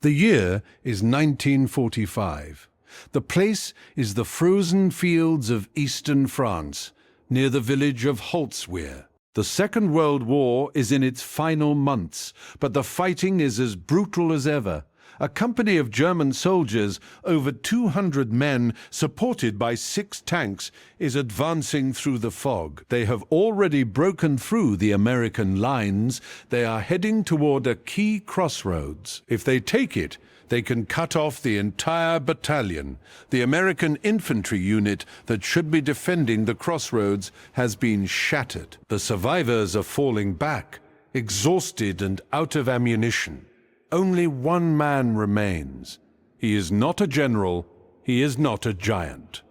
The year is 1945. The place is the frozen fields of eastern France, near the village of Holtzwihr. The Second World War is in its final months, but the fighting is as brutal as ever. A company of German soldiers, over 200 men, supported by 6 tanks, is advancing through the fog. They have already broken through the American lines. They are heading toward a key crossroads. If they take it, they can cut off the entire battalion. The American infantry unit that should be defending the crossroads has been shattered. The survivors are falling back, exhausted and out of ammunition. Only one man remains. He is not a general, he is not a giant.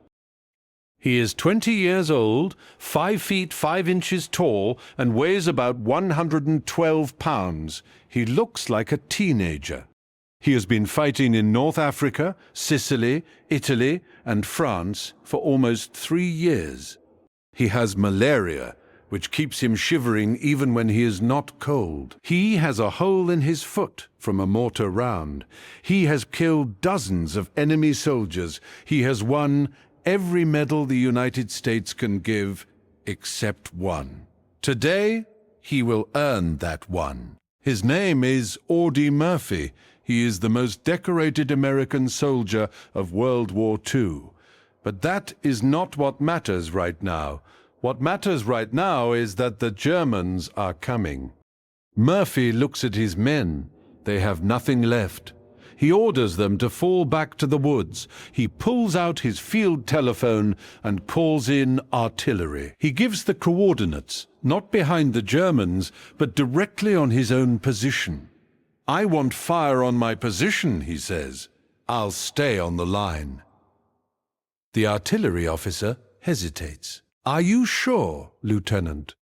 He is 20 years old, 5 feet 5 inches tall, and weighs about 112 pounds. He looks like a teenager. He has been fighting in North Africa, Sicily, Italy, and France for almost 3 years. He has malaria, which keeps him shivering even when he is not cold. He has a hole in his foot from a mortar round. He has killed dozens of enemy soldiers. He has won every medal the United States can give, except one. Today, he will earn that one. His name is Audie Murphy. He is the most decorated American soldier of World War II. But that is not what matters right now. What matters right now is that the Germans are coming. Murphy looks at his men. They have nothing left. He orders them to fall back to the woods. He pulls out his field telephone and calls in artillery. He gives the coordinates, not behind the Germans, but directly on his own position. "I want fire on my position," he says. "I'll stay on the line." The artillery officer hesitates. "Are you sure, Lieutenant?"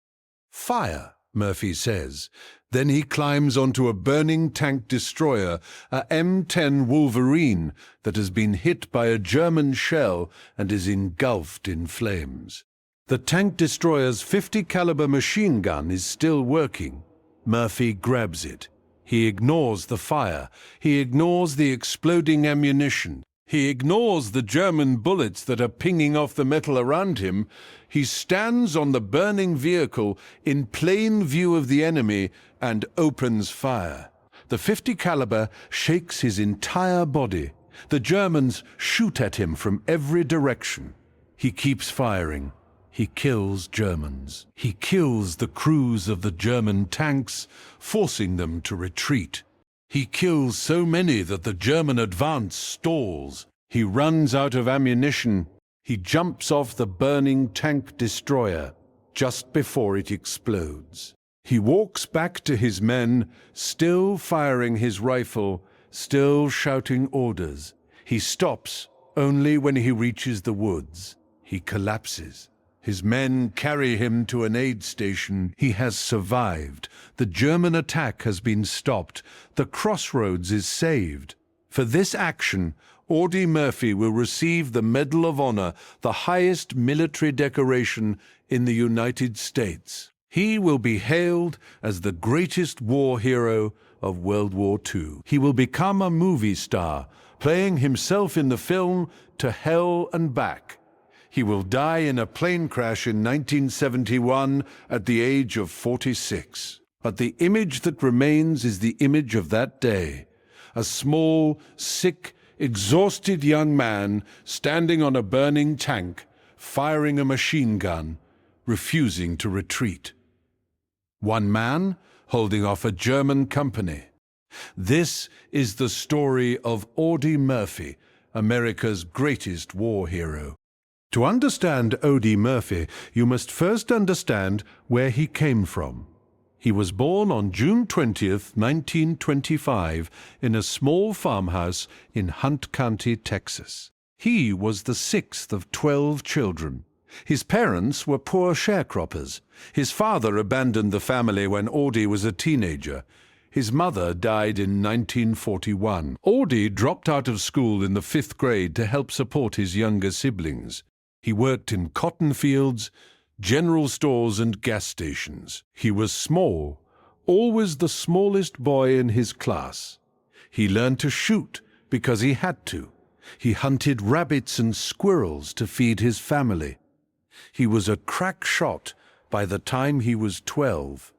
"Fire," Murphy says. Then he climbs onto a burning tank destroyer, a M10 Wolverine, that has been hit by a German shell and is engulfed in flames. The tank destroyer's 50 caliber machine gun is still working. Murphy grabs it. He ignores the fire. He ignores the exploding ammunition. He ignores the German bullets that are pinging off the metal around him. He stands on the burning vehicle in plain view of the enemy and opens fire. The 50 caliber shakes his entire body. The Germans shoot at him from every direction. He keeps firing. He kills Germans. He kills the crews of the German tanks, forcing them to retreat. He kills so many that the German advance stalls. He runs out of ammunition. He jumps off the burning tank destroyer just before it explodes. He walks back to his men, still firing his rifle, still shouting orders. He stops only when he reaches the woods. He collapses. His men carry him to an aid station. He has survived. The German attack has been stopped. The crossroads is saved. For this action, Audie Murphy will receive the Medal of Honor, the highest military decoration in the United States. He will be hailed as the greatest war hero of World War II. He will become a movie star, playing himself in the film To Hell and Back. He will die in a plane crash in 1971 at the age of 46. But the image that remains is the image of that day. A small, sick, exhausted young man standing on a burning tank, firing a machine gun, refusing to retreat. One man holding off a German company. This is the story of Audie Murphy, America's greatest war hero. To understand Audie Murphy, you must first understand where he came from. He was born on June 20th, 1925, in a small farmhouse in Hunt County, Texas. He was the 6th of 12 children. His parents were poor sharecroppers. His father abandoned the family when Audie was a teenager. His mother died in 1941. Audie dropped out of school in the 5th grade to help support his younger siblings. He worked in cotton fields, general stores and gas stations. He was small, always the smallest boy in his class. He learned to shoot because he had to. He hunted rabbits and squirrels to feed his family. He was a crack shot by the time he was 12.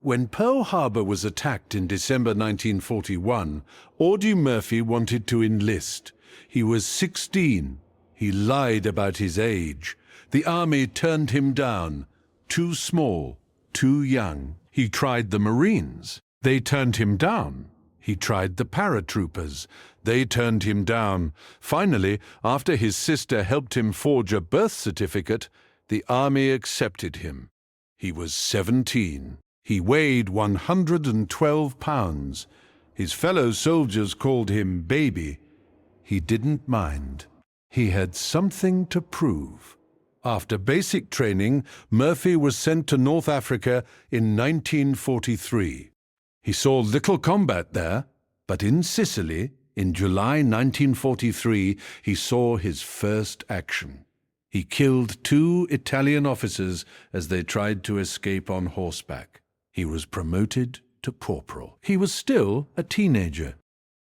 When Pearl Harbor was attacked in December 1941, Audie Murphy wanted to enlist. He was 16. He lied about his age. The army turned him down. Too small, too young. He tried the Marines. They turned him down. He tried the paratroopers. They turned him down. Finally, after his sister helped him forge a birth certificate, the army accepted him. He was 17. He weighed 112 pounds. His fellow soldiers called him baby. He didn't mind. He had something to prove. After basic training, Murphy was sent to North Africa in 1943. He saw little combat there, but in Sicily, in July 1943, he saw his first action. He killed 2 Italian officers as they tried to escape on horseback. He was promoted to corporal. He was still a teenager.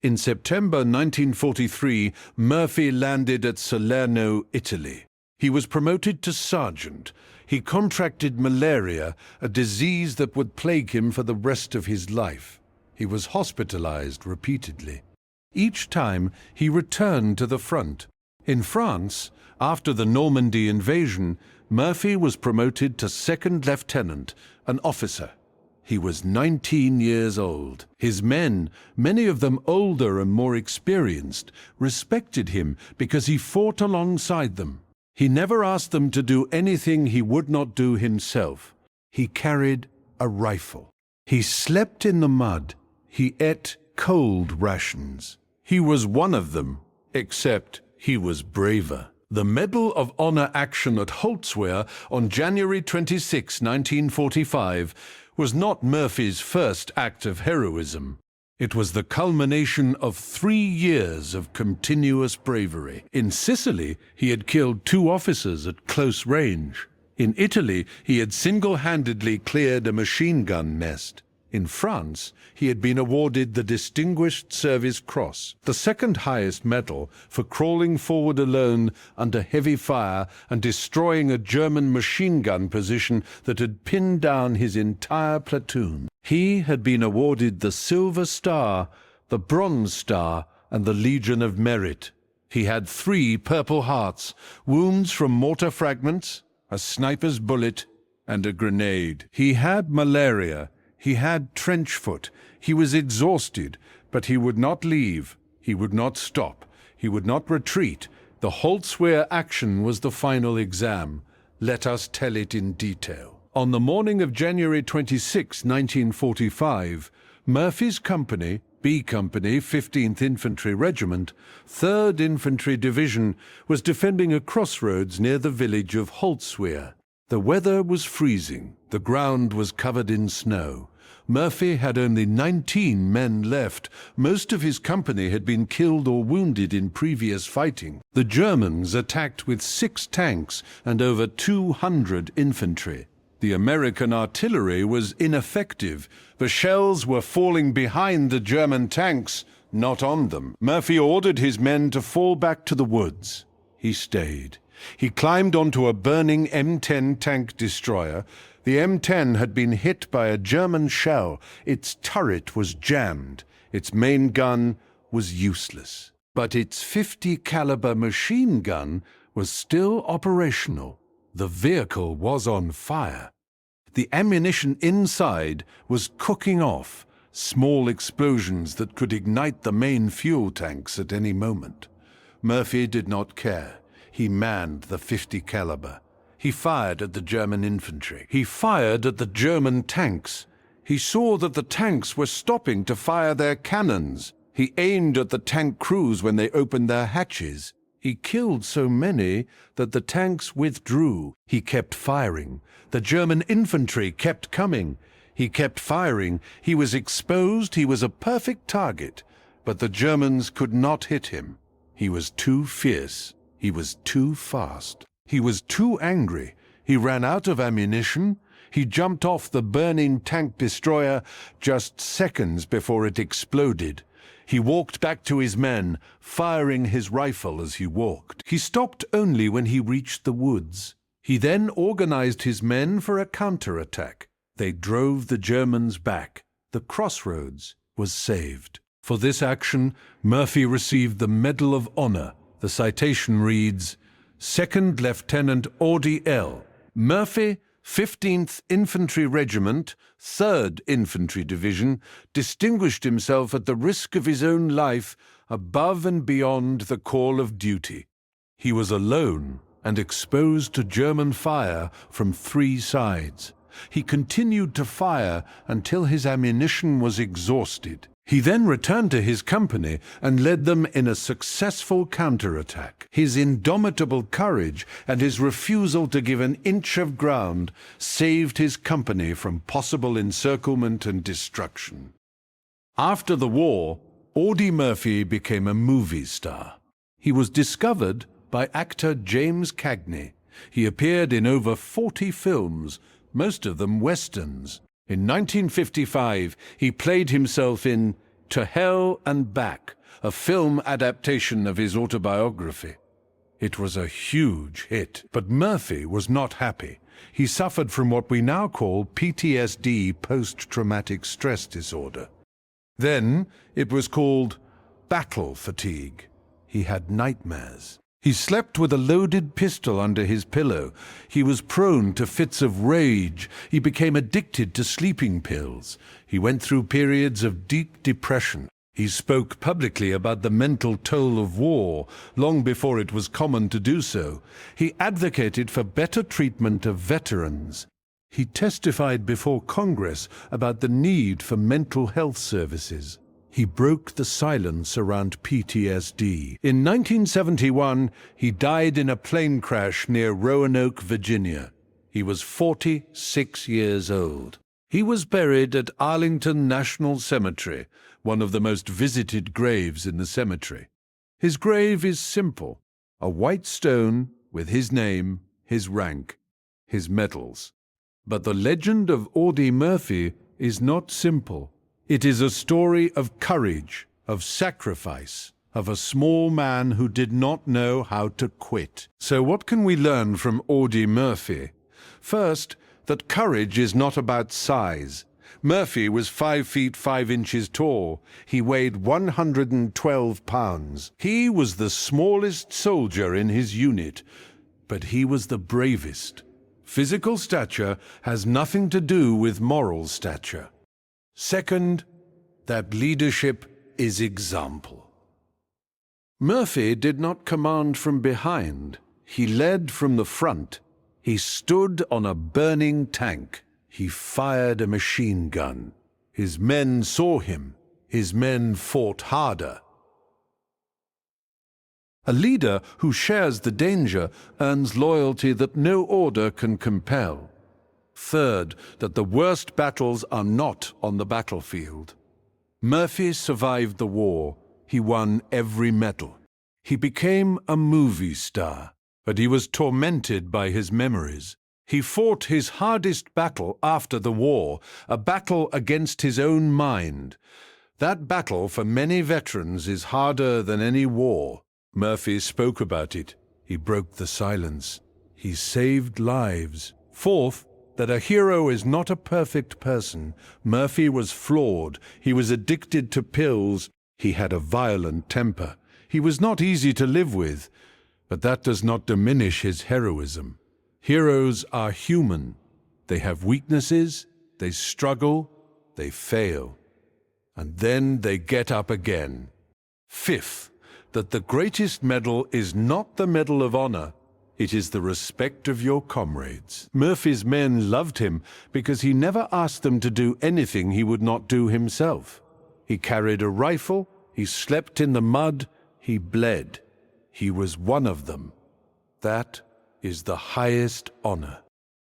In September 1943, Murphy landed at Salerno, Italy. He was promoted to sergeant. He contracted malaria, a disease that would plague him for the rest of his life. He was hospitalized repeatedly. Each time, he returned to the front. In France, after the Normandy invasion, Murphy was promoted to second lieutenant, an officer. He was 19 years old. His men, many of them older and more experienced, respected him because he fought alongside them. He never asked them to do anything he would not do himself. He carried a rifle. He slept in the mud. He ate cold rations. He was one of them, except he was braver. The Medal of Honor action at Holtzwihr on January 26, 1945, was not Murphy's first act of heroism. It was the culmination of 3 years of continuous bravery. In Sicily, he had killed 2 officers at close range. In Italy, he had single-handedly cleared a machine gun nest. In France, he had been awarded the Distinguished Service Cross, the second highest medal for crawling forward alone under heavy fire and destroying a German machine gun position that had pinned down his entire platoon. He had been awarded the Silver Star, the Bronze Star, and the Legion of Merit. He had 3 Purple Hearts, wounds from mortar fragments, a sniper's bullet, and a grenade. He had malaria. He had trench foot. He was exhausted, but he would not leave. He would not stop. He would not retreat. The Holtzwihr action was the final exam. Let us tell it in detail. On the morning of January 26, 1945, Murphy's company, B Company, 15th Infantry Regiment, 3rd Infantry Division, was defending a crossroads near the village of Holtzwihr. The weather was freezing. The ground was covered in snow. Murphy had only 19 men left. Most of his company had been killed or wounded in previous fighting. The Germans attacked with 6 tanks and over 200 infantry. The American artillery was ineffective. The shells were falling behind the German tanks, not on them. Murphy ordered his men to fall back to the woods. He stayed. He climbed onto a burning M10 tank destroyer. The M10 had been hit by a German shell. Its turret was jammed. Its main gun was useless. But its .50 caliber machine gun was still operational. The vehicle was on fire. The ammunition inside was cooking off, small explosions that could ignite the main fuel tanks at any moment. Murphy did not care. He manned the .50 caliber. He fired at the German infantry. He fired at the German tanks. He saw that the tanks were stopping to fire their cannons. He aimed at the tank crews when they opened their hatches. He killed so many that the tanks withdrew. He kept firing. The German infantry kept coming. He kept firing. He was exposed. He was a perfect target. But the Germans could not hit him. He was too fierce. He was too fast. He was too angry. He ran out of ammunition. He jumped off the burning tank destroyer just seconds before it exploded. He walked back to his men, firing his rifle as he walked. He stopped only when he reached the woods. He then organized his men for a counterattack. They drove the Germans back. The crossroads was saved. For this action, Murphy received the Medal of Honor. The citation reads, Second Lieutenant Audie L. Murphy, 15th Infantry Regiment, 3rd Infantry Division, distinguished himself at the risk of his own life above and beyond the call of duty. He was alone and exposed to German fire from 3 sides. He continued to fire until his ammunition was exhausted. He then returned to his company and led them in a successful counterattack. His indomitable courage and his refusal to give an inch of ground saved his company from possible encirclement and destruction. After the war, Audie Murphy became a movie star. He was discovered by actor James Cagney. He appeared in over 40 films, most of them westerns. In 1955, he played himself in To Hell and Back, a film adaptation of his autobiography. It was a huge hit, but Murphy was not happy. He suffered from what we now call PTSD, post-traumatic stress disorder. Then it was called battle fatigue. He had nightmares. He slept with a loaded pistol under his pillow. He was prone to fits of rage. He became addicted to sleeping pills. He went through periods of deep depression. He spoke publicly about the mental toll of war, long before it was common to do so. He advocated for better treatment of veterans. He testified before Congress about the need for mental health services. He broke the silence around PTSD. In 1971, he died in a plane crash near Roanoke, Virginia. He was 46 years old. He was buried at Arlington National Cemetery, one of the most visited graves in the cemetery. His grave is simple, a white stone with his name, his rank, his medals. But the legend of Audie Murphy is not simple. It is a story of courage, of sacrifice, of a small man who did not know how to quit. So what can we learn from Audie Murphy? First, that courage is not about size. Murphy was 5 feet 5 inches tall. He weighed 112 pounds. He was the smallest soldier in his unit, but he was the bravest. Physical stature has nothing to do with moral stature. Second, that leadership is example. Murphy did not command from behind. He led from the front. He stood on a burning tank. He fired a machine gun. His men saw him. His men fought harder. A leader who shares the danger earns loyalty that no order can compel. Third, that the worst battles are not on the battlefield. Murphy survived the war. He won every medal. He became a movie star, but he was tormented by his memories. He fought his hardest battle after the war, a battle against his own mind. That battle for many veterans is harder than any war. Murphy spoke about it. He broke the silence. He saved lives. Fourth, that a hero is not a perfect person. Murphy was flawed. He was addicted to pills. He had a violent temper. He was not easy to live with, but that does not diminish his heroism. Heroes are human. They have weaknesses, they struggle, they fail, and then they get up again. Fifth, that the greatest medal is not the Medal of Honor. It is the respect of your comrades. Murphy's men loved him because he never asked them to do anything he would not do himself. He carried a rifle, he slept in the mud, he bled. He was one of them. That is the highest honor.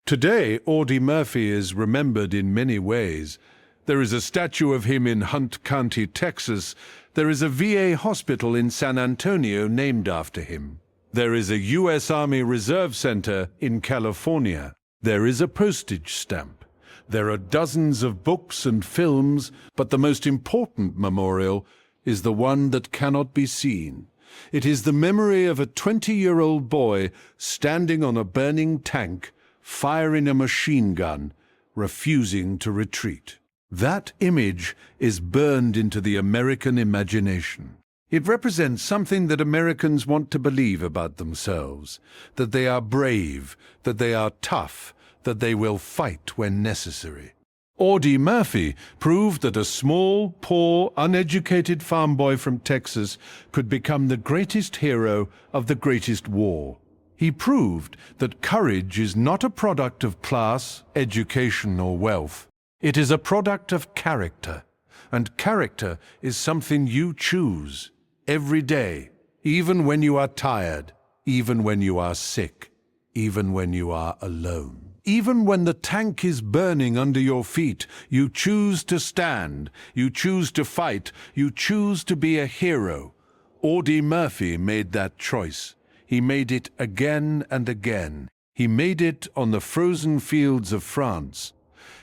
Today, Audie Murphy is remembered in many ways. There is a statue of him in Hunt County, Texas. There is a VA hospital in San Antonio named after him. There is a U.S. Army Reserve Center in California. There is a postage stamp. There are dozens of books and films, but the most important memorial is the one that cannot be seen. It is the memory of a 20-year-old boy standing on a burning tank, firing a machine gun, refusing to retreat. That image is burned into the American imagination. It represents something that Americans want to believe about themselves, that they are brave, that they are tough, that they will fight when necessary. Audie Murphy proved that a small, poor, uneducated farm boy from Texas could become the greatest hero of the greatest war. He proved that courage is not a product of class, education, or wealth. It is a product of character, and character is something you choose every day, even when you are tired, even when you are sick, even when you are alone. Even when the tank is burning under your feet, you choose to stand, you choose to fight, you choose to be a hero. Audie Murphy made that choice. He made it again and again. He made it on the frozen fields of France.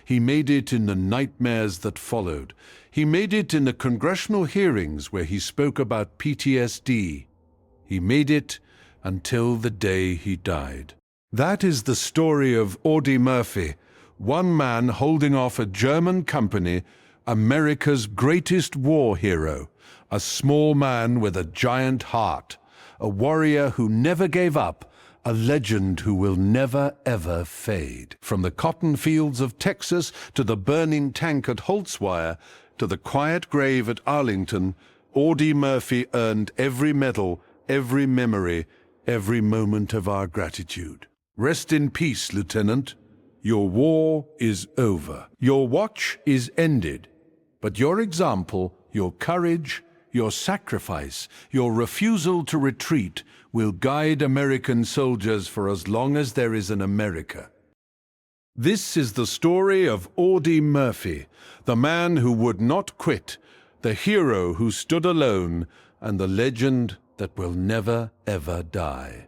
He made it in the nightmares that followed. He made it in the congressional hearings where he spoke about PTSD. He made it until the day he died. That is the story of Audie Murphy, one man holding off a German company, America's greatest war hero, a small man with a giant heart, a warrior who never gave up, a legend who will never ever fade. From the cotton fields of Texas to the burning tank at Holtzwihr to the quiet grave at Arlington, Audie Murphy earned every medal, every memory, every moment of our gratitude. Rest in peace, Lieutenant. Your war is over. Your watch is ended. But your example, your courage, your sacrifice, your refusal to retreat will guide American soldiers for as long as there is an America. This is the story of Audie Murphy, the man who would not quit, the hero who stood alone, and the legend that will never ever die.